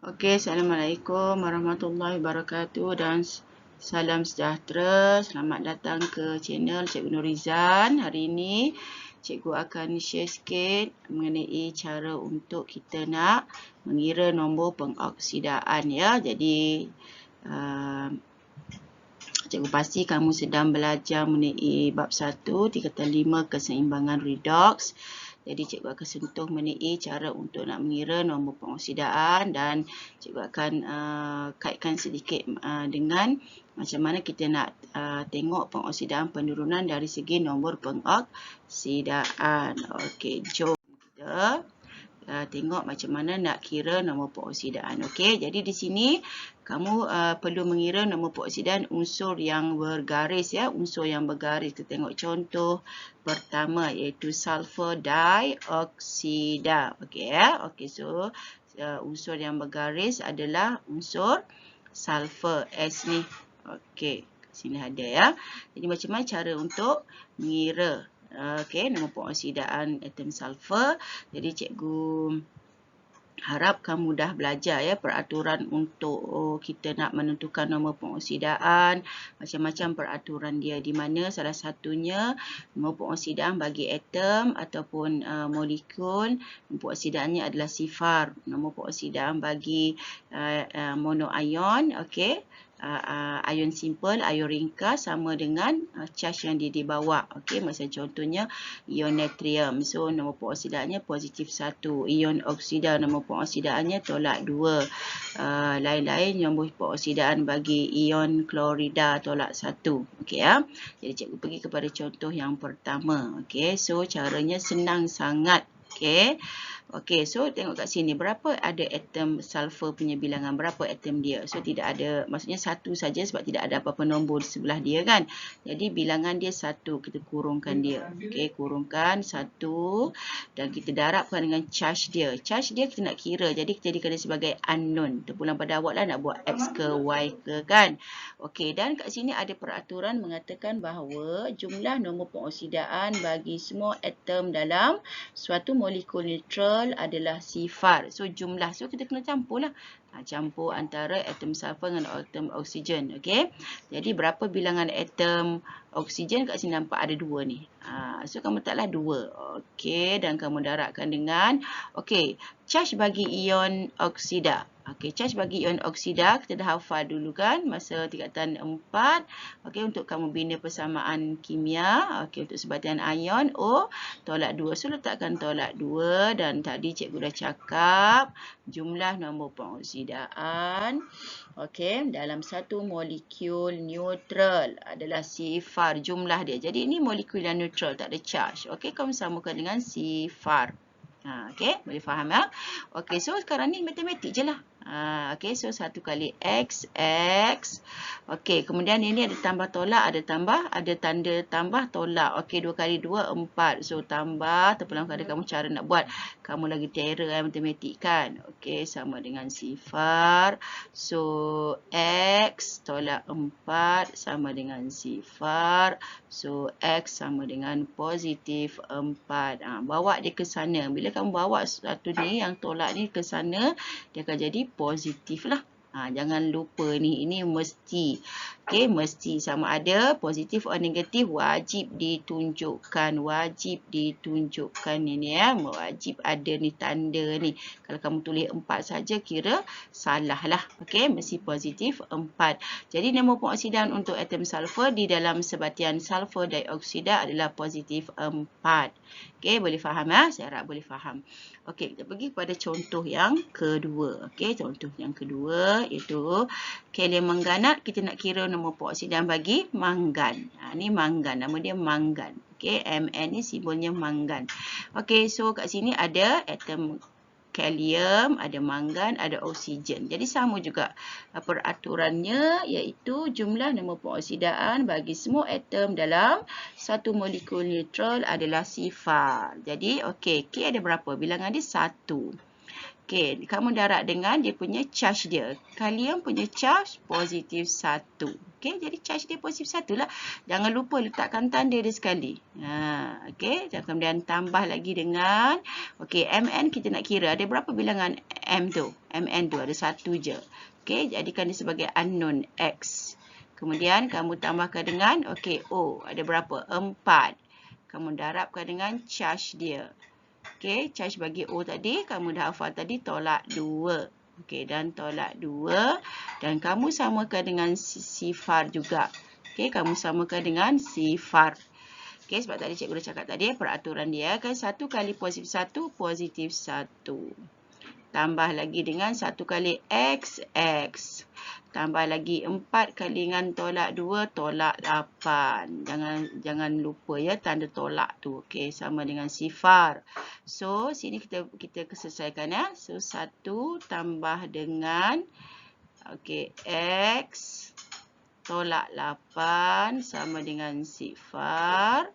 Okey, Assalamualaikum warahmatullahi wabarakatuh dan salam sejahtera. Selamat datang ke channel Cikgu Nurizan. Hari ini cikgu akan share sikit mengenai cara untuk kita nak mengira nombor pengoksidaan ya. Jadi cikgu pasti kamu sedang belajar mengenai bab 1 tingkatan 5 keseimbangan redox. Jadi cikgu akan sentuh mengenai cara untuk nak mengira nombor pengoksidaan dan cikgu akan kaitkan sedikit dengan macam mana kita nak tengok pengoksidaan penurunan dari segi nombor pengoksidaan. Okey, jom kita tengok macam mana nak kira nombor pengoksidaan. Okey, jadi di sini kamu perlu mengira nombor pengoksidaan unsur yang bergaris ya, unsur yang bergaris. Kita tengok contoh pertama iaitu sulfur dioksida. Okey ya. Okey, so unsur yang bergaris adalah unsur sulfur S ni. Okey, sini ada ya. Jadi macam mana cara untuk mengira okey, nombor pengoksidaan atom sulfur. Jadi cikgu harap kamu dah belajar ya peraturan untuk kita nak menentukan nombor pengoksidaan, macam-macam peraturan dia, di mana salah satunya nombor pengoksidaan bagi atom ataupun molekul, nombor pengoksidaannya adalah sifar. Nombor pengoksidaan bagi monoion, okey, ion simple, ion ringkas sama dengan charge yang dibawa. Okey, macam contohnya ion natrium. So nombor pengoksidaannya positif 1. Ion oksida nombor pengoksidaannya tolak 2. Lain-lain nombor pengoksidaan bagi ion klorida tolak 1. Okey ya. Jadi cikgu pergi kepada contoh yang pertama. Okey, so caranya senang sangat. Okey. Okey, so tengok kat sini berapa ada atom sulfur punya bilangan, berapa atom dia. So tidak ada, maksudnya satu saja sebab tidak ada apa-apa nombor di sebelah dia kan. Jadi bilangan dia 1, kita kurungkan dia. Okey, kurungkan 1 dan kita darabkan dengan charge dia. Charge dia kita nak kira, jadi kita jadikan dia sebagai unknown. Terpulang pada awak lah nak buat X ke Y ke kan. Okey, dan kat sini ada peraturan mengatakan bahawa jumlah nombor pengoksidaan bagi semua atom dalam suatu molekul neutral adalah sifar. So jumlah. So kita kena campur lah. Campur antara atom sulfur dengan atom oksigen. Okey. Jadi berapa bilangan atom oksigen kat sini nampak ada 2 ni. So kamu letaklah 2. Okey. Dan kamu darabkan dengan. Okey. Charge bagi ion oksida. Okey, charge bagi ion oksida kita dah hafal dulu kan masa tingkatan 4. Okey, untuk kamu bina persamaan kimia. Okey, untuk sebatian ion O tolak 2. So letakkan tolak 2 dan tadi cikgu dah cakap jumlah nombor pengoksidaan okey dalam satu molekul neutral adalah sifar jumlah dia. Jadi ini molekul yang neutral, tak ada charge. Okey, kamu samakan dengan sifar. Okey, boleh faham ya? Okey, so sekarang ni matematik je lah. Okey, so 1 kali X. Okey, kemudian ini ada tambah tolak, ada tanda tambah tolak. Okey, 2 kali 2, 4. So tambah, terpulang pada kamu cara nak buat. Kamu lagi terror matematik kan? Okey, sama dengan sifar. So X tolak 4 sama dengan sifar. So X sama dengan positif 4. Bawa dia ke sana. Bila kamu bawa satu ni, yang tolak ni ke sana, dia akan jadi positif lah. Jangan lupa ni, ini mesti. Okey, mesti sama ada positif atau negatif wajib ditunjukkan. Wajib ditunjukkan ini ya. Wajib ada ni tanda ni. Kalau kamu tulis 4 saja kira salah lah. Okey, mesti positif 4. Jadi nombor pengoksidaan untuk atom sulfur di dalam sebatian sulfur dioksida adalah positif 4. Okey, boleh faham ya? Saya harap boleh faham. Okey, kita pergi kepada contoh yang kedua. Okey, contoh yang kedua iaitu kalium mangganat. Kita nak kira nombor pengoksidaan bagi manggan. Ni manggan, nama dia manggan. Okey, Mn ni simbolnya manggan. Okey, so kat sini ada atom kalium, ada manggan, ada oksigen. Jadi sama juga peraturannya iaitu jumlah nombor pengoksidaan bagi semua atom dalam satu molekul neutral adalah sifar. Jadi okey, K ada berapa? Bilangan dia 1. Okey, kamu darab dengan dia punya charge dia. Kalium punya charge positif 1. Okey, jadi charge dia positif 1 lah. Jangan lupa letakkan tanda dia sekali. Okey, dan kemudian tambah lagi dengan, okey, Mn kita nak kira ada berapa bilangan M tu? Mn tu ada 1 je. Okey, jadikan dia sebagai unknown X. Kemudian kamu tambahkan dengan, okey, O ada berapa? 4. Kamu darabkan dengan charge dia. Okey, charge bagi O tadi, kamu dah hafal tadi, tolak 2. Okey, dan tolak 2. Dan kamu samakan dengan sifar juga. Okey, kamu samakan dengan sifar. Okey, sebab tadi cikgu dah cakap tadi, peraturan dia kan 1 kali positif 1, positif 1. Tambah lagi dengan 1 kali X, X. Tambah lagi 4 kali dengan tolak 2, tolak 8. Jangan lupa ya tanda tolak tu. Okey, sama dengan sifar. So, sini kita selesaikan ya. So, 1 tambah dengan, okey, X tolak 8 sama dengan sifar.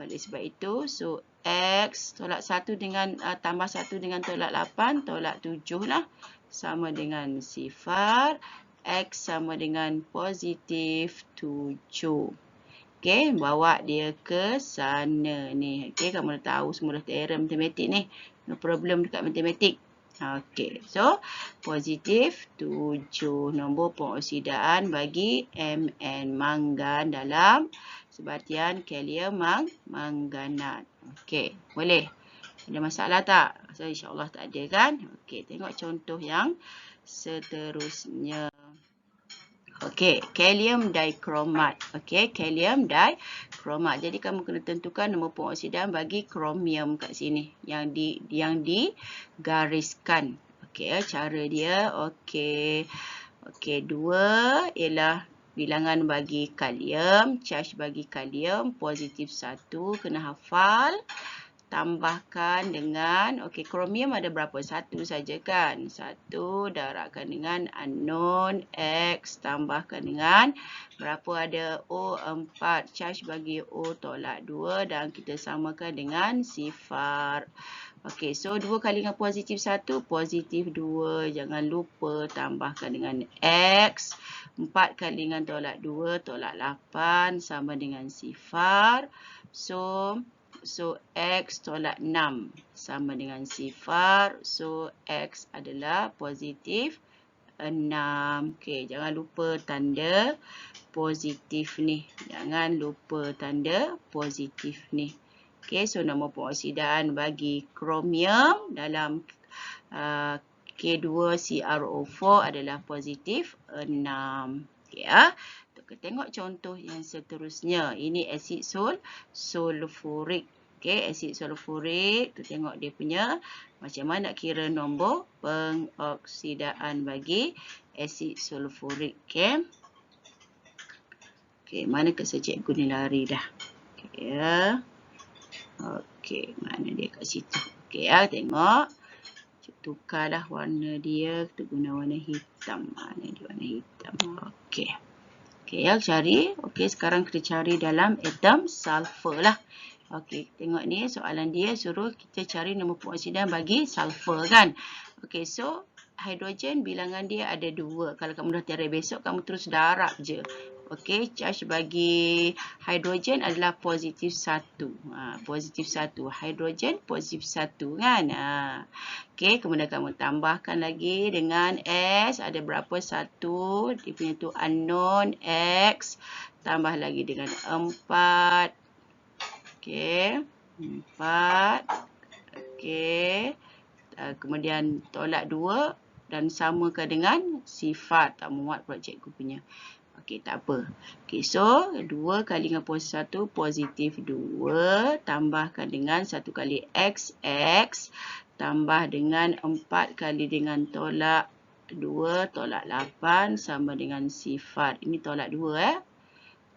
Oleh sebab itu, so X tolak 1 dengan tambah 1 dengan tolak 8, tolak 7 lah. Sama dengan sifar. X sama dengan positif 7. Okey, bawa dia ke sana ni. Okey, kamu dah tahu semua dah teorem matematik ni. No problem dekat matematik. Okey, so positif 7 nombor pengoksidaan bagi Mn mangan dalam sebatian kalium manganat. Okey, boleh? Ada masalah tak? So, insya-Allah tak ada kan? Okey, tengok contoh yang seterusnya. Okey, kalium dikromat. Okey, kalium dikromat. Jadi kamu kena tentukan nombor pengoksidaan bagi kromium kat sini yang digariskan. Okey, cara dia okey. Okey, 2 ialah bilangan bagi kalium, charge bagi kalium positif 1, kena hafal. Tambahkan dengan, okey, kromium ada berapa? 1 saja kan? 1 darabkan dengan unknown X, tambahkan dengan berapa ada? O 4, charge bagi O tolak 2 dan kita samakan dengan sifar. Okey, so 2 kali dengan positif 1, positif 2. Jangan lupa tambahkan dengan X. 4 kali dengan tolak 2, tolak 8 sama dengan sifar. So X tolak 6 sama dengan sifar. So X adalah positif 6. Okey, jangan lupa tanda positif ni. Jangan lupa tanda positif ni. Okey, so nombor pengoksidaan bagi kromium dalam K2CrO4 adalah positif 6. Okey ya. Kita tengok contoh yang seterusnya. Ini asid sulfurik. Okey, asid sulfurik. Kita tengok dia punya macam mana nak kira nombor pengoksidaan bagi asid sulfurik. Okey. Okey, mana ke cikgu ni lari dah. Okey ya. Okey, mana dia kat situ. Okey ya, tengok. Tukarlah warna dia. Kita guna warna hitam. Mana dia warna hitam. Okey. Okey ya, cari. Okey, sekarang kita cari dalam atom sulfur lah. Okey, tengok ni soalan dia suruh kita cari nombor pengoksidaan bagi sulfur kan. Okey, so hidrogen bilangan dia ada 2. Kalau kamu dah tiara besok, kamu terus darab je. Okey, charge bagi hidrogen adalah positif 1. Positif 1. Hidrogen positif 1 kan. Okey, kemudian kamu tambahkan lagi dengan S. Ada berapa? 1. Dia punya tu unknown X. Tambah lagi dengan 4. Okey, 4. Okey. Kemudian tolak 2 dan samakan dengan sifat. Tak muat pula cikgu punya. Okey, tak apa. Okey, so 2 kali dengan positif 1, positif 2. Tambahkan dengan 1 kali X, X. Tambah dengan 4 kali dengan tolak 2, tolak 8 sama dengan sifat. Ini tolak 2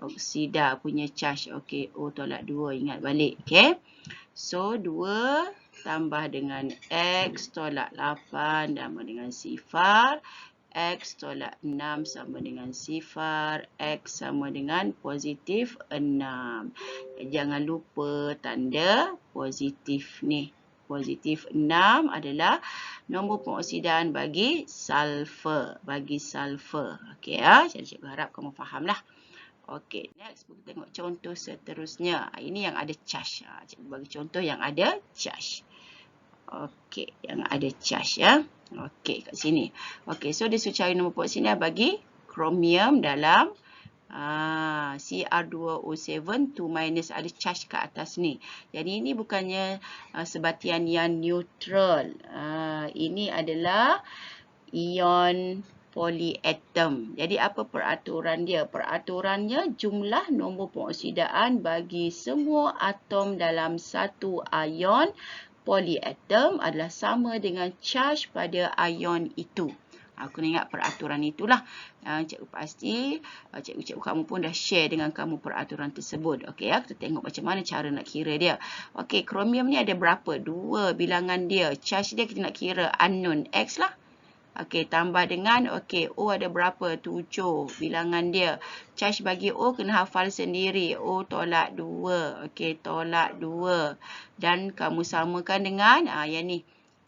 Oksida punya charge. Okey, O tolak 2. Ingat balik. Okey. So, 2 tambah dengan X tolak 8 sama dengan sifar. X tolak 6 sama dengan sifar. X sama dengan positif 6. Jangan lupa tanda positif ni. positif 6 adalah nombor pengoksidaan bagi sulfur. Okey ya. Jadi cikgu harap kamu fahamlah. Okey, next kita tengok contoh seterusnya. Ini yang ada charge. Cikgu bagi contoh yang ada charge. Okey, yang ada charge ya. Okey, kat sini. Okey, so dia suruh cari nombor pengoksidaan bagi kromium dalam Cr2O7 2- ada charge ke atas ni. Jadi ini bukannya sebatian yang neutral. Ini adalah ion polyatom. Jadi apa peraturan dia? Peraturannya jumlah nombor pengoksidaan bagi semua atom dalam satu ion polyatom adalah sama dengan charge pada ion itu. Kena ingat peraturan itulah. Cikgu pasti cikgu-cikgu kamu pun dah share dengan kamu peraturan tersebut. Okey ya, kita tengok macam mana cara nak kira dia. Okey, kromium ni ada berapa? 2 bilangan dia. Charge dia kita nak kira unknown X lah. Okey, tambah dengan O ada berapa? 7 bilangan dia. Charge bagi O kena hafal sendiri. O tolak 2. Okey, tolak 2. Dan kamu samakan dengan yang ni.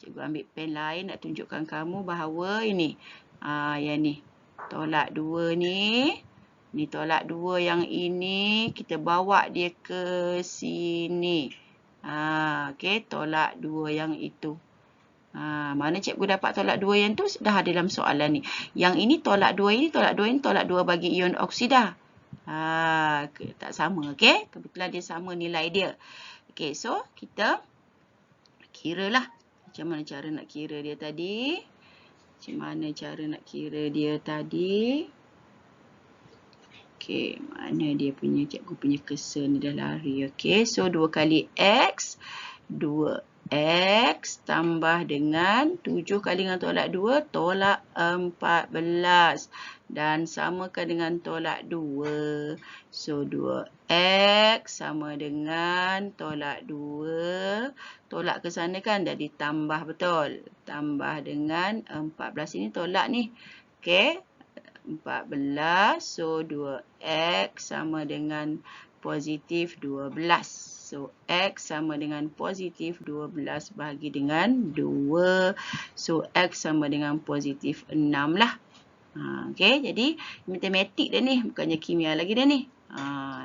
Cikgu ambil pen lain nak tunjukkan kamu bahawa ini. Yang ni. Tolak 2 ni. Ni tolak 2 yang ini. Kita bawa dia ke sini. Okey, tolak 2 yang itu. Mana cikgu dapat tolak 2 yang tu? Dah ada dalam soalan ni. Yang ini tolak 2 ini, tolak 2 ini, tolak 2 bagi ion oksida. Tak sama. Okey, kebetulan dia sama nilai dia. Okey, so kita kiralah. Macam mana cara nak kira dia tadi? Okey, mana dia punya, cikgu punya cursor ni dah lari. Okey, so 2 kali X, 2X tambah dengan 7 kali dengan tolak 2, tolak 14. Dan samakan dengan tolak 2. So, 2X sama dengan tolak 2. Tolak ke sana kan dah ditambah betul. Tambah dengan 14. Ini tolak ni. Okey. 14. So, 2X sama dengan positif 12. So, X sama dengan positif 12 bahagi dengan 2. So, X sama dengan positif 6 lah. Okey, jadi matematik dah ni. Bukannya kimia lagi dah ni.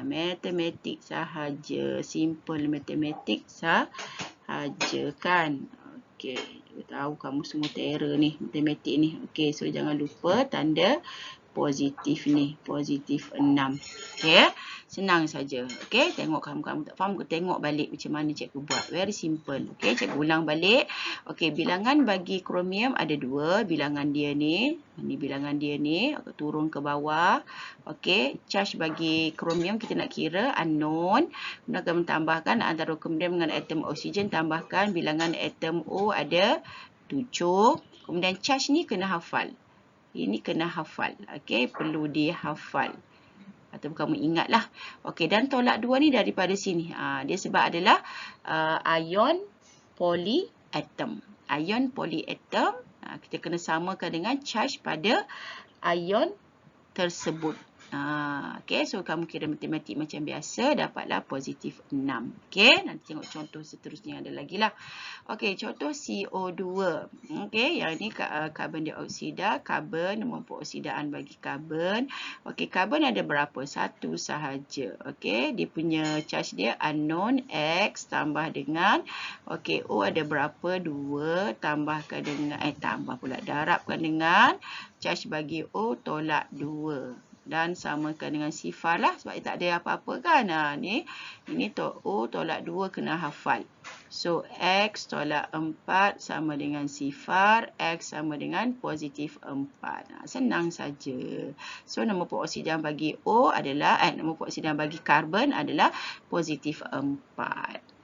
Matematik sahaja. Simple matematik sahaja kan. Okey, tahu kamu semua terror ni. Matematik ni. Okey, so jangan lupa tanda positif ni. Positif 6. Okey, senang saja. Okey, tengok kamu tak faham, tengok balik macam mana cikgu buat. Very simple. Okey, cikgu ulang balik. Okey, bilangan bagi kromium ada 2. Bilangan dia ni. Ini bilangan dia ni. Turun ke bawah. Okey, charge bagi kromium kita nak kira unknown. Kemudian kami tambahkan antara kromium dengan atom oksigen. Tambahkan bilangan atom O ada 7. Kemudian charge ni kena hafal. Ini kena hafal. Okey, perlu dihafal. Atau kamu ingatlah. Okey, dan tolak 2 ni daripada sini. Dia sebab adalah ion polyatom. Ion polyatom, kita kena samakan dengan charge pada ion tersebut. Okey, so kamu kira matematik macam biasa, dapatlah positif 6. Okey, nanti tengok contoh seterusnya ada lagi lah. Okey, contoh CO2. Okey, yang ni karbon dioksida, karbon, nombor pengoksidaan bagi karbon. Okey, karbon ada berapa? 1 sahaja. Okey, dia punya charge dia unknown X tambah dengan, okey, O ada berapa? 2 tambahkan dengan, tambah pula, darabkan dengan charge bagi O tolak 2. Dan samakan dengan sifar lah. Sebab dia tak ada apa-apa kan. Ni. Ini O tolak 2 kena hafal. So, X tolak 4 sama dengan sifar. X sama dengan positif 4. Senang saja. So, nombor pengoksidaan bagi O adalah, nombor pengoksidaan bagi karbon adalah positif 4.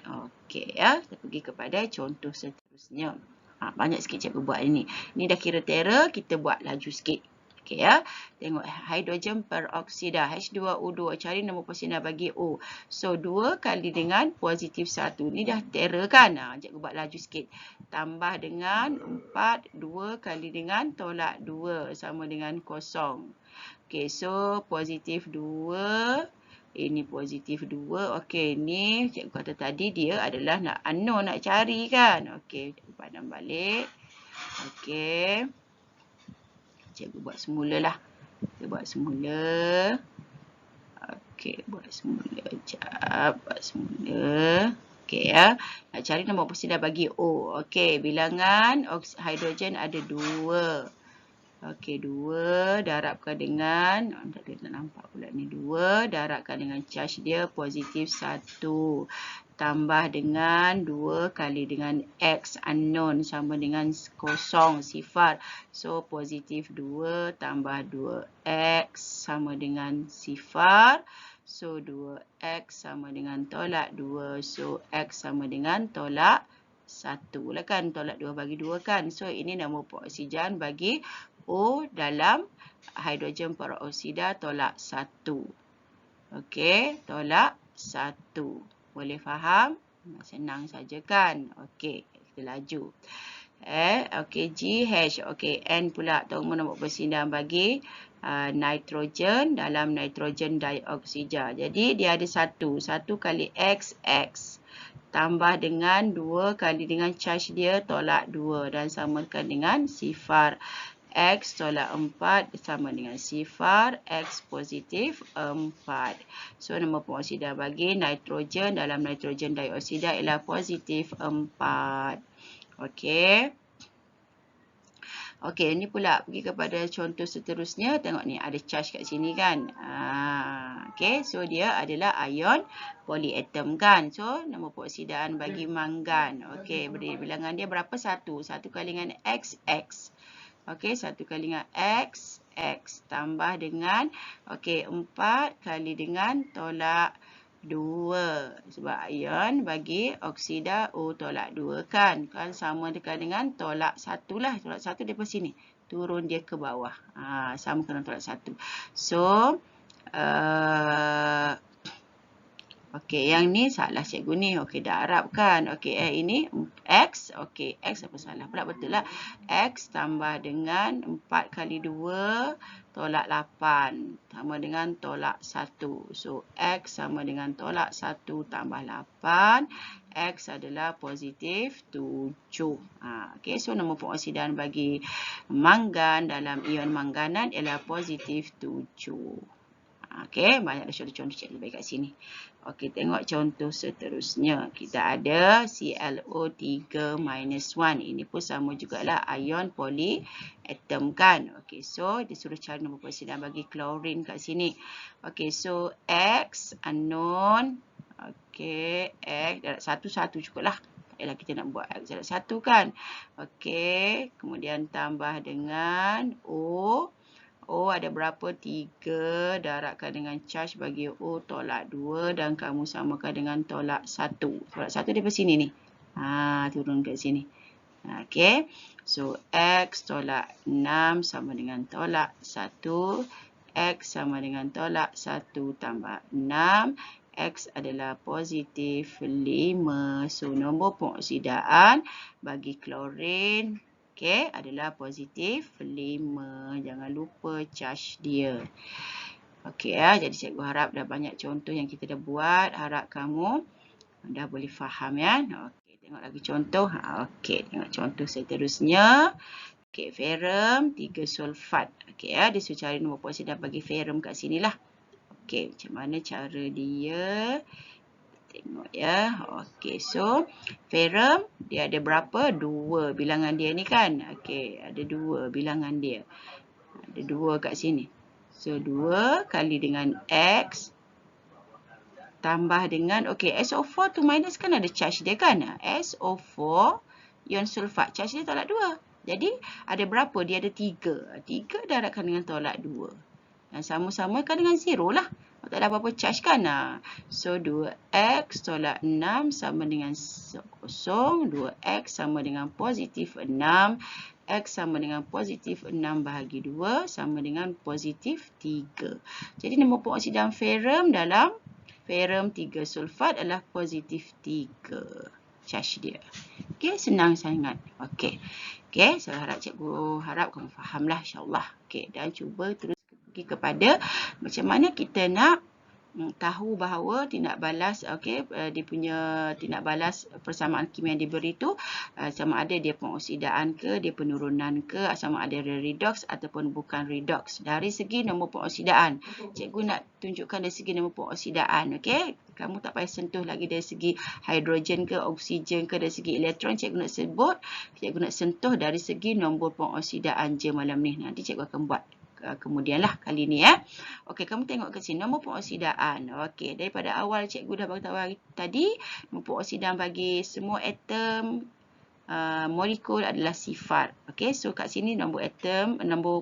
Okey ya. Kita pergi kepada contoh seterusnya. Banyak sikit cikgu buat ini. Ini dah kira terror. Kita buat laju sikit. Okey ya. Tengok hidrogen peroksida H2O2. Cari nombor pengoksidaan bagi O. So 2 kali dengan positif 1. Ni dah terror kan? Cikgu buat laju sikit. Tambah dengan 4. 2 kali dengan tolak 2 sama dengan 0. Okey, so positif 2 Ini positif 2. Okey, ni cikgu kata tadi dia adalah nak unknown, nak cari kan. Okey, cikgu padam balik. Okey. Cikgu buat semula lah. Kita buat semula. Okey, buat semula. Sekejap. Buat semula. Okey ya. Nak cari nombor oksida bagi O. Okey, bilangan hidrogen ada 2. Okey, 2 darabkan dengan, tak nampak pula ni, 2 darabkan dengan charge dia positif 1. Tambah dengan 2 kali dengan X unknown sama dengan 0 sifar. So, positif 2 tambah 2X sama dengan sifar. So, 2X sama dengan tolak 2. So, X sama dengan tolak 1 lah kan. Tolak 2 bagi 2 kan. So, ini nombor peroksidan bagi O dalam hidrogen peroksida tolak 1. Okey, tolak 1. Boleh faham? Senang saja kan? Okey, kita laju. Okey, GH. Okey, N pula nombor peroksidan bagi nitrogen dalam nitrogen dioksida. Jadi, dia ada 1. 1 kali X, X. Tambah dengan 2 kali dengan charge dia tolak 2 dan samakan dengan sifar. X tolak 4 sama dengan sifar. X positif 4. So, nombor peroksida bagi nitrogen dalam nitrogen dioksida ialah positif 4. Okey. Okey, ini pula pergi kepada contoh seterusnya. Tengok ni, ada charge kat sini kan. Okey, so dia adalah ion polyatom kan. So, nombor peroksidan bagi mangan. Okey, bilangan dia berapa? 1. 1 kali dengan X, X. Okey, 1 kali dengan X, X. Tambah dengan, okey, 4 kali dengan tolak 2. Sebab ion bagi oksida O tolak 2 kan. Kan sama dengan tolak 1 lah. Tolak 1 daripada sini. Turun dia ke bawah. Sama dengan tolak 1. So, okey, yang ni salah cikgu ni. Okey, darab kan. Okey, ini X. Okey, X apa salah pula? Betul lah. X tambah dengan 4 kali 2 tolak 8. Sama dengan tolak 1. So, X sama dengan tolak 1 tambah 8. X adalah positif 7. Okey, so nombor peroksidan bagi mangan dalam ion manganan ialah positif 7. Okey, banyak dah contoh-contoh cikgu bagi kat sini. Okey, tengok contoh seterusnya. Kita ada ClO3 minus 1. Ini pun sama jugalah ion polyatom kan. Okey, so dia suruh cari nombor peroksidan bagi klorin kat sini. Okey, so X unknown. Okey, X darab 1 cukup lah. Tak payahlah kita nak buat X darab 1 kan. Okey, kemudian tambah dengan O. O ada berapa? 3 darabkan dengan charge bagi O tolak 2 dan kamu samakan dengan tolak 1. Tolak 1 daripada sini ni. Turun ke sini. Okey. So, X tolak 6 sama dengan tolak 1. X sama dengan tolak 1 tambah 6. X adalah positif 5. So, nombor pengoksidaan bagi klorin adalah positif 5. Jangan lupa charge dia. Okey ya, jadi cikgu harap dah banyak contoh yang kita dah buat. Harap kamu dah boleh faham ya. Okey, tengok lagi contoh. Okey, tengok contoh seterusnya. Okey, ferrum 3 sulfat. Okey ya, dia suruh cari nombor peroksidan bagi ferrum kat sinilah. Okey, macam mana cara dia? Tengok ya. Okey, so ferrum dia ada berapa? 2 bilangan dia ni kan. Okey, ada 2 bilangan dia. Ada 2 kat sini. So, 2 kali dengan X tambah dengan, okey, SO4 tu minus kan ada charge dia kan. SO4 ion sulfat, charge dia tolak 2. Jadi, ada berapa? Dia ada 3. 3 darabkan dengan tolak 2. Dan sama-sama kan dengan 0 lah. Tak ada apa-apa charge kan. So, 2X tolak 6 sama dengan 0. 2X sama dengan positif 6. X sama dengan positif 6 bahagi 2 sama dengan positif 3. Jadi, nombor peroksidan ferrum dalam ferrum 3 sulfat adalah positif 3. Charge dia. Okey, senang sangat. Okey. Okey, saya cikgu harap kamu fahamlah insya-Allah. Okey, dan cuba terus pergi kepada macam mana kita nak tahu bahawa tindak balas dia punya tindak balas persamaan kimia yang diberi tu sama ada dia pengoksidaan ke, dia penurunan ke, sama ada dia redox ataupun bukan redox. Dari segi nombor pengoksidaan, cikgu nak tunjukkan dari segi nombor pengoksidaan. Okey, kamu tak payah sentuh lagi dari segi hidrogen ke, oksigen ke, dari segi elektron. Cikgu nak sentuh dari segi nombor pengoksidaan je malam ni. Nanti cikgu akan buat kemudian lah kali ni ya. Okey, kamu tengok ke sini nombor pengoksidaan. Okey, daripada awal cikgu dah beritahu hari tadi, nombor pengoksidaan bagi semua atom molekul adalah sifar. Okey, so kat sini nombor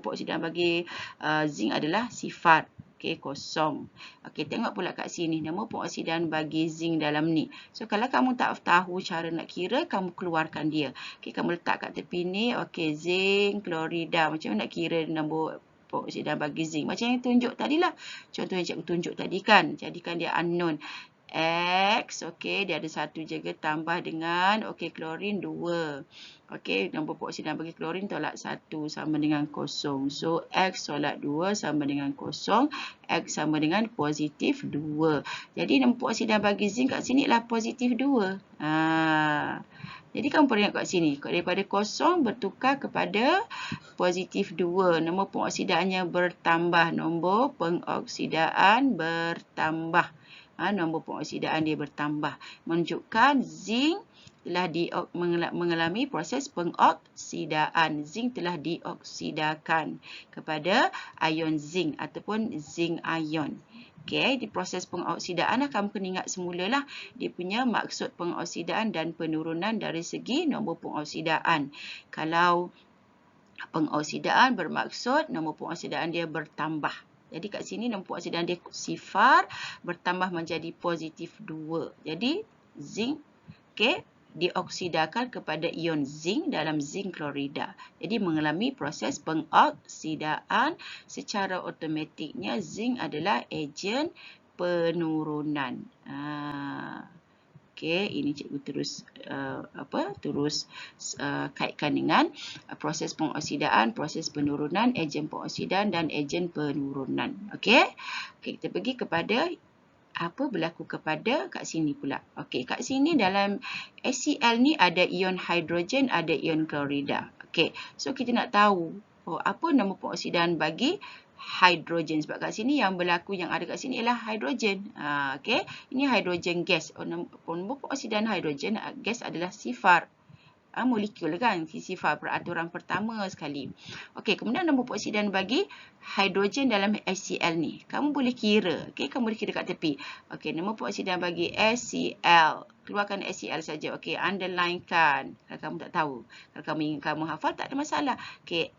pengoksidaan bagi zinc adalah sifar. Okey, kosong. Okey, tengok pula kat sini nombor pengoksidaan bagi zinc dalam ni. So kalau kamu tak tahu cara nak kira, kamu keluarkan dia. Okey, kamu letak kat tepi ni. Okey, zinc klorida. Macam mana nak kira nombor pengoksidaan bagi zinc? Macam yang tunjuk tadi lah. Contoh yang cikgu tunjuk tadi kan. Jadikan dia unknown. X, okey, dia ada satu juga tambah dengan, okey, klorin 2. Okey, nombor pengoksidaan bagi klorin tolak 1 sama dengan kosong. So, X tolak 2 sama dengan kosong. X sama dengan positif 2. Jadi, nombor pengoksidaan bagi zinc kat sini ialah positif 2. Jadi, kamu perlu ingat kat sini. Daripada kosong bertukar kepada positif 2. Nombor pengoksidaannya bertambah. Nombor pengoksidaan bertambah. Nombor pengoksidaan dia bertambah. Menunjukkan zinc telah mengalami proses pengoksidaan. Zinc telah dioksidakan kepada ion zinc ataupun zinc ion. Okey, di proses pengoksidaan kamu kena ingat semulalah dia punya maksud pengoksidaan dan penurunan dari segi nombor pengoksidaan. Kalau pengoksidaan bermaksud nombor pengoksidaan dia bertambah. Jadi kat sini nombor pengoksidaan dia sifar bertambah menjadi positif 2. Jadi zinc dioksidakan kepada ion zinc dalam zinc klorida. Jadi mengalami proses pengoksidaan secara automatiknya zinc adalah ejen penurunan. Okey, ini cikgu terus kaitkan dengan proses pengoksidaan, proses penurunan, ejen pengoksidaan dan ejen penurunan. Okey. Okey, kita pergi kepada apa berlaku kepada kat sini pula. Okey, kat sini dalam HCl ni ada ion hidrogen, ada ion klorida. Okey, so kita nak tahu apa nombor pengoksidaan bagi hidrogen. Sebab kat sini yang berlaku yang ada kat sini ialah hidrogen. Okey, ini hidrogen gas. Nombor pengoksidaan hidrogen gas adalah sifar. Molekul kan, sifar peraturan pertama sekali. Okey, kemudian nombor pengoksidaan bagi hidrogen dalam HCl ni. Kamu boleh kira. Okey, kamu boleh kira kat tepi. Okey, nombor pengoksidaan bagi HCl. Keluarkan HCl saja. Okey, underlinekan. Kalau kamu tak tahu. Kalau kamu ingin kamu hafal, tak ada masalah. Okey,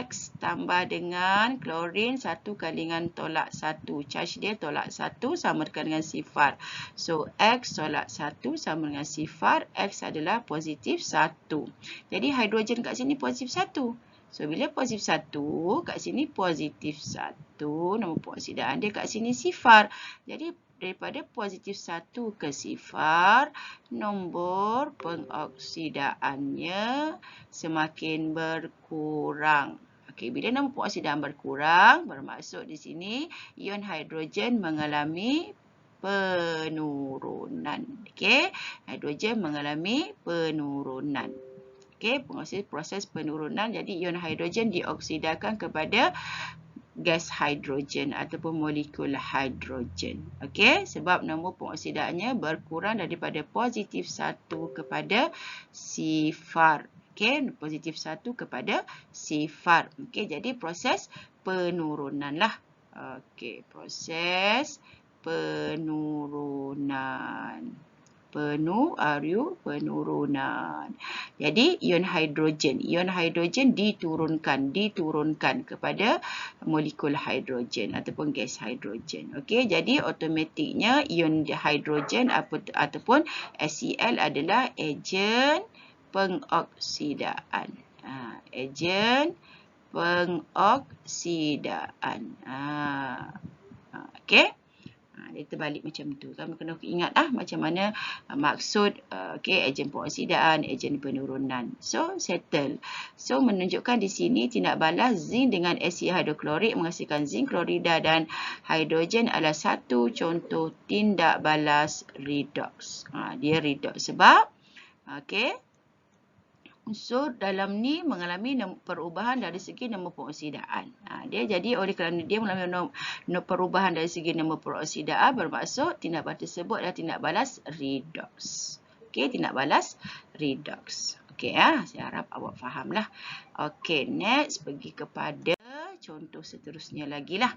X tambah dengan klorin 1 kali dengan tolak 1. Charge dia tolak 1 sama dengan sifar. So, X tolak 1 sama dengan sifar. X adalah positif 1. Jadi, hidrogen kat sini positif 1. So, bila positif 1, kat sini positif 1. Nombor pengoksidaan dia kat sini sifar. Jadi, daripada positif 1 ke sifar, nombor pengoksidaannya semakin berkurang. Okey, bila nombor pengoksidaan berkurang, bermaksud di sini ion hidrogen mengalami penurunan. Okey, hidrogen mengalami penurunan. Okey, proses penurunan, jadi ion hidrogen dioksidakan kepada gas hidrogen ataupun molekul hidrogen. Okey, sebab nombor pengoksidaannya berkurang daripada positif 1 kepada sifar. Okey, positif 1 kepada sifar. Okey, jadi proses penurunan lah. Okey, proses penurunan. Penurunan. Jadi ion hidrogen diturunkan kepada molekul hidrogen ataupun gas hidrogen. Okey, jadi automatiknya ion hidrogen ataupun HCl adalah ejen pengoksidaan. Ejen pengoksidaan. Okey. Dia terbalik macam tu. Kami kena ingat macam mana maksud ejen pengoksidan, ejen penurunan. So, settle. So, menunjukkan di sini tindak balas zinc dengan asid hidroklorik menghasilkan zinc klorida dan hidrogen adalah satu contoh tindak balas redox. Dia redox sebab unsur dalam ni mengalami perubahan dari segi nombor pengoksidaan. Dia jadi oleh kerana dia mengalami perubahan dari segi nombor pengoksidaan bermaksud tindak balas tersebut adalah tindak balas redox. Tindak balas redox. Saya harap awak fahamlah. Next pergi kepada contoh seterusnya lagi lah.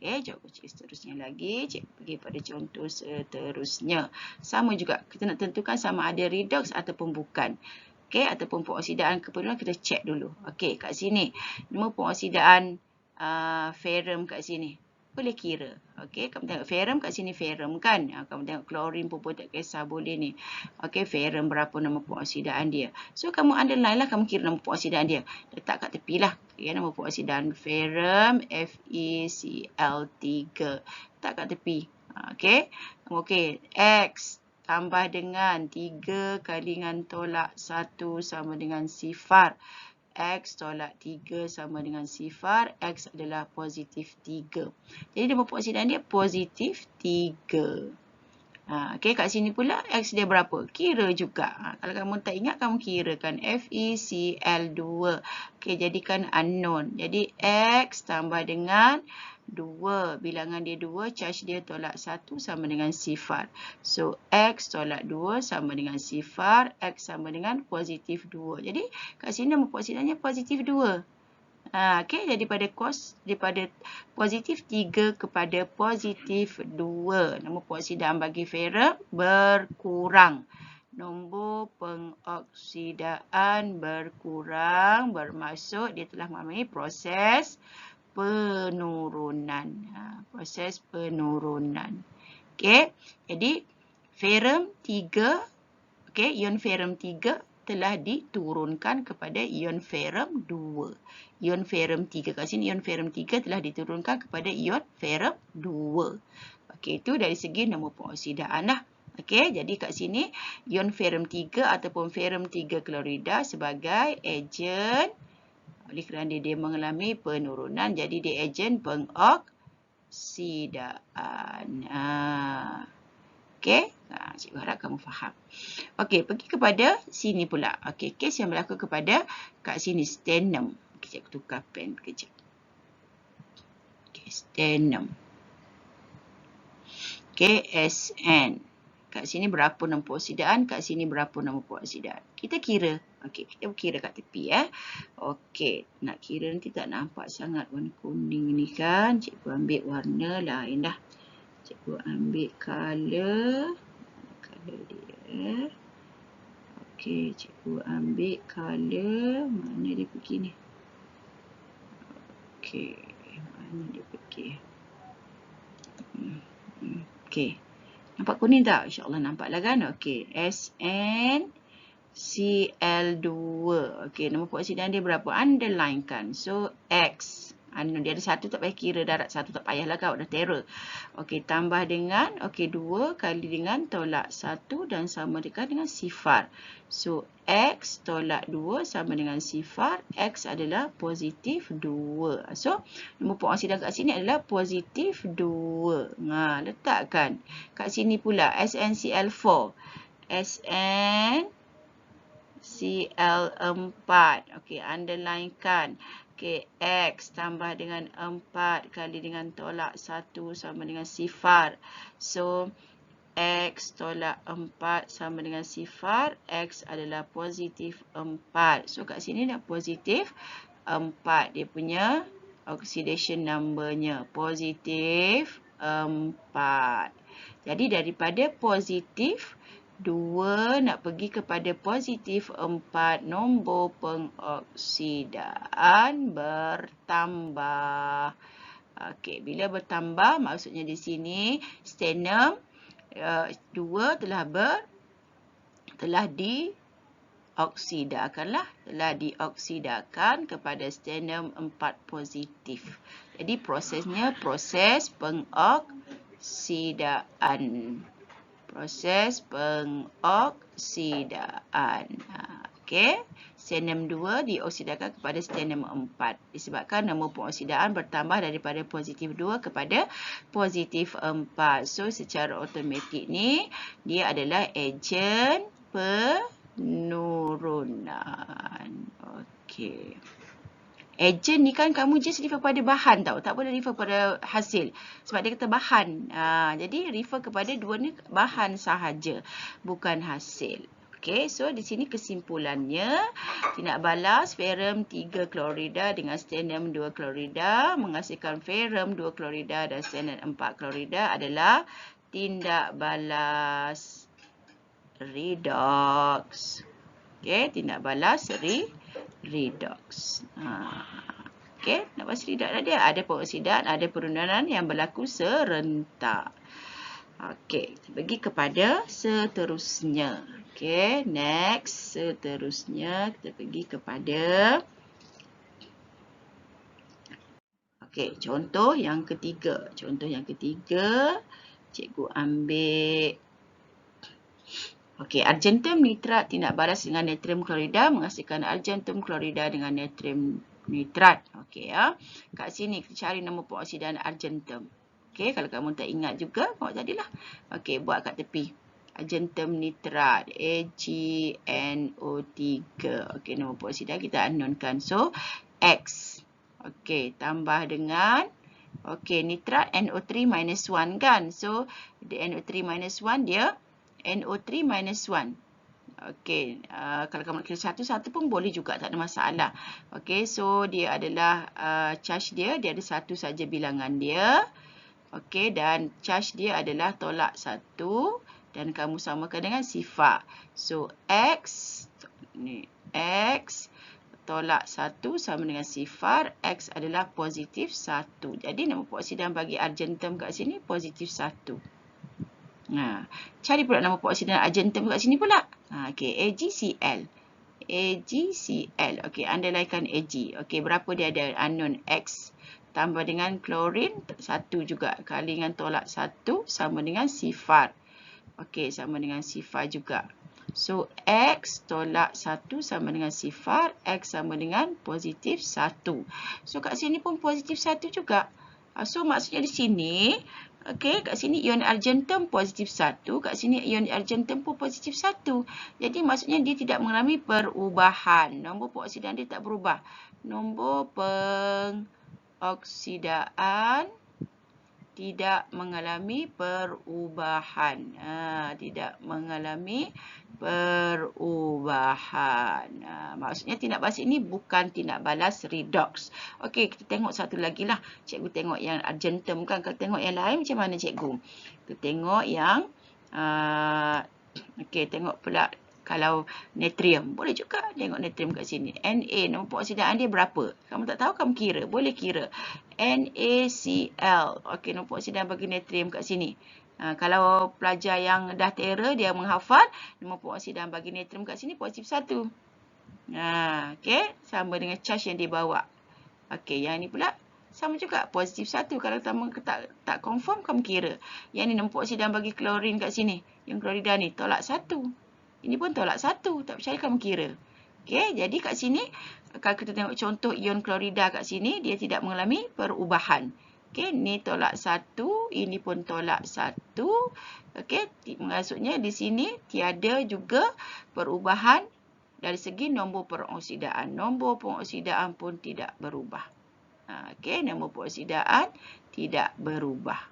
Jom cik seterusnya lagi. Cik pergi pada contoh seterusnya. Sama juga. Kita nak tentukan sama ada redox ataupun bukan. Ataupun pengoksidaan kepenurunan kita cek dulu. Kat sini. Nombor pengoksidaan ferrum kat sini. Boleh kira. Kamu tengok ferrum kat sini ferrum kan. Kamu tengok klorin pun tak kisah boleh ni. Ferrum berapa nombor pengoksidaan dia. So kamu underline lah. Kamu kira nombor pengoksidaan dia. Letak kat tepi lah. Nombor pengoksidaan ferrum FeCl3. Letak kat tepi. X tambah dengan 3 kali dengan tolak 1 sama dengan sifar. X tolak 3 sama dengan sifar. X adalah positif 3. Jadi nombor pengoksidaan dia positif 3. Kat sini pula X dia berapa? Kira juga. Kalau kamu tak ingat, kamu kirakan FeCl2. Jadikan unknown. Jadi X tambah dengan 2. Bilangan dia 2, charge dia tolak 1 sama dengan sifar. So, X tolak 2 sama dengan sifar. X sama dengan positif 2. Jadi, kat sini nombor pengoksidannya positif 2. Daripada positif 3 kepada positif 2. Nombor pengoksidaan bagi ferrum berkurang. Nombor pengoksidaan berkurang bermaksud dia telah mengalami proses penurunan. Proses penurunan. Jadi ferrum 3, ion ferrum 3 telah diturunkan kepada ion ferrum 2. Ion ferrum 3 kat sini, ion ferrum 3 telah diturunkan kepada ion ferrum 2. Itu dari segi nombor pengoksidaan lah. Jadi kat sini ion ferrum 3 ataupun ferrum 3 klorida sebagai ejen. Oleh kerana dia mengalami penurunan, jadi dia ejen pengoksidaan. Cikgu harap kamu faham. Pergi kepada sini pula. Kes yang berlaku kepada kat sini, stannum. Cikgu tukar pen kejap. Stannum. Sn. Kat sini berapa nombor pengoksidaan, kat sini berapa nombor pengoksidaan. Kita kira. Kita kira kat tepi. Nak kira nanti tak nampak sangat warna kuning ni kan. Cikgu ambil warna lain dah. Cikgu ambil color dia. Cikgu ambil color. Mana dia pergi ni? Mana dia pergi? Nampak kuning tak? InsyaAllah nampak lah kan? SnCl2. Nombor pengoksidaan dia berapa? Underlinekan. So, X. Dia ada satu tak payah kira darat. Satu tak payahlah kau. Dah terror. Tambah dengan 2 kali dengan tolak 1 dan sama dengan sifar. So, X tolak 2 sama dengan sifar. X adalah positif 2. So, nombor pengoksidaan kat sini adalah positif 2. Letakkan. Kat sini pula SnCl4. SnCl4. Underlinekan. X tambah dengan 4 kali dengan tolak 1 sama dengan sifar. So, X tolak 4 sama dengan sifar. X adalah positif 4. So, kat sini dah positif 4. Dia punya oxidation number-nya. Positif 4. Jadi, daripada positif 2 nak pergi kepada positif 4, nombor pengoksidaan bertambah. Bila bertambah, maksudnya di sini stannum 2 telah dioksidakan lah. Telah dioksidakan kepada stannum 4 positif. Jadi prosesnya proses pengoksidan. pengoksidaan. Proses pengoksidaan. Okey. Strontium 2 dioksidakan kepada strontium 4. Disebabkan nombor pengoksidaan bertambah daripada positif 2 kepada positif 4. So, secara automatik ni, dia adalah ejen penurunan. Okey. Ejen ni kan kamu just refer pada bahan tau. Tak boleh refer pada hasil. Sebab dia kata bahan. Jadi refer kepada dua ni bahan sahaja. Bukan hasil. Okey, so di sini kesimpulannya. Tindak balas ferum 3 klorida dengan strontium 2 klorida menghasilkan ferum 2 klorida dan strontium 4 klorida adalah tindak balas redox. Okey, tindak balas redox. Okey, tindak balas redox dia ada pengoksidaan, ada penurunan yang berlaku serentak. Okey, kita pergi kepada seterusnya. Okey, next. Seterusnya kita pergi kepada contoh yang ketiga. Contoh yang ketiga, cikgu ambil argentum nitrat tindak balas dengan natrium klorida menghasilkan argentum klorida dengan natrium nitrat. Okey ya. Kat sini kita cari nombor pengoksidaan argentum. Okey, kalau kamu tak ingat juga, buat tadilah. Okey, buat kat tepi. Argentum nitrat AgNO3. Okey, nombor pengoksidaan kita unknownkan. So, X. Okey, tambah dengan nitrat NO3 minus 1 kan. So, the NO3 minus 1 dia NO3 minus 1. Okey, kalau kamu nak kira satu-satu pun boleh juga, tak ada masalah. Okey, so dia adalah charge dia ada satu saja bilangan dia. Okey, dan charge dia adalah tolak 1 dan kamu samakan dengan sifar. So, X tolak 1 sama dengan sifar. X adalah positif 1. Jadi, nombor pengoksidaan bagi argentum kat sini positif 1. Cari pula nombor pengoksidaan argentum kat sini pula. Okey, AgCl. AgCl. Okey, underlinekan Ag. Okey, berapa dia ada? Unknown X. Tambah dengan klorin 1 juga. Kali dengan tolak 1 sama dengan sifar. Okey, sama dengan sifar juga. So, X tolak 1 sama dengan sifar. X sama dengan positif 1. So, kat sini pun positif 1 juga. So, maksudnya di sini, okey, kat sini ion argentum positif 1. Kat sini ion argentum pun positif 1. Jadi, maksudnya dia tidak mengalami perubahan. Nombor pengoksidaan dia tak berubah. Nombor pengoksidaan tidak mengalami perubahan. Tidak mengalami perubahan. Maksudnya tindak balas ini bukan tindak balas redox. Okey, kita tengok satu lagi lah. Cikgu tengok yang argentum kan. Kalau tengok yang lain macam mana cikgu? Kita tengok yang okey, tengok pula kalau natrium. Boleh juga tengok natrium kat sini. Na, nombor pengoksidaan dia berapa? Kamu tak tahu, kamu kira. Boleh kira. NaCl. Okey, nombor pengoksidaan bagi natrium kat sini. Kalau pelajar yang dah tera, dia menghafal, nombor pengoksidaan bagi natrium kat sini positif 1. Okey, sama dengan charge yang dia bawa. Okey, yang ni pula sama juga, positif 1. Kalau kamu tak confirm, kamu kira. Yang ni nombor pengoksidaan bagi klorin kat sini. Yang klorida ni, tolak 1. Ini pun tolak 1. Tak percaya kamu kira. Okey, jadi kat sini, kalau kita tengok contoh ion klorida kat sini, dia tidak mengalami perubahan. Okey, ni tolak 1. Ini pun tolak 1. Okey, maksudnya di sini tiada juga perubahan dari segi nombor pengoksidaan. Nombor pengoksidaan pun tidak berubah. Okey, nombor pengoksidaan tidak berubah.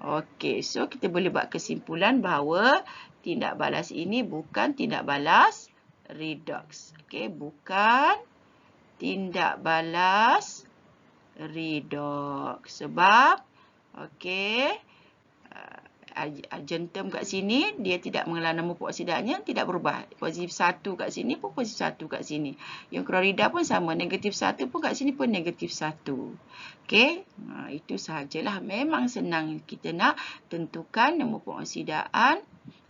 Okey, so kita boleh buat kesimpulan bahawa tindak balas ini bukan tindak balas redox. Okey, bukan tindak balas redox. Sebab, okey, argentum kat sini, dia tidak mengalami nombor pengoksidaannya, tidak berubah. Positif 1 kat sini pun positif 1 kat sini. Yang klorida pun sama, negatif 1 pun kat sini pun negatif 1. Okey, itu sahajalah. Memang senang kita nak tentukan nombor pengoksidaan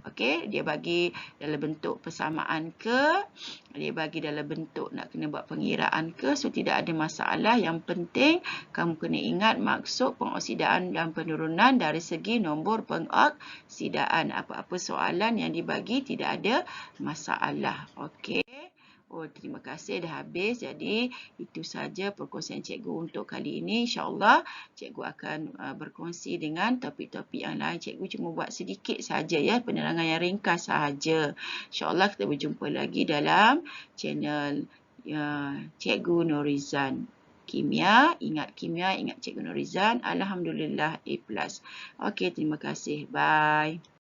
Okey, dia bagi dalam bentuk persamaan ke, dia bagi dalam bentuk nak kena buat pengiraan ke, so tidak ada masalah. Yang penting kamu kena ingat maksud pengoksidaan dan penurunan dari segi nombor pengoksidaan. Apa-apa soalan yang dibagi tidak ada masalah. Okey. Oh, terima kasih dah habis. Jadi, itu saja perkongsian cikgu untuk kali ini. InsyaAllah, cikgu akan berkongsi dengan topik-topik yang lain. Cikgu cuma buat sedikit saja ya, penerangan yang ringkas sahaja. InsyaAllah kita berjumpa lagi dalam channel Cikgu Norizan. Kimia, ingat Cikgu Norizan. Alhamdulillah A+. Okey, terima kasih. Bye.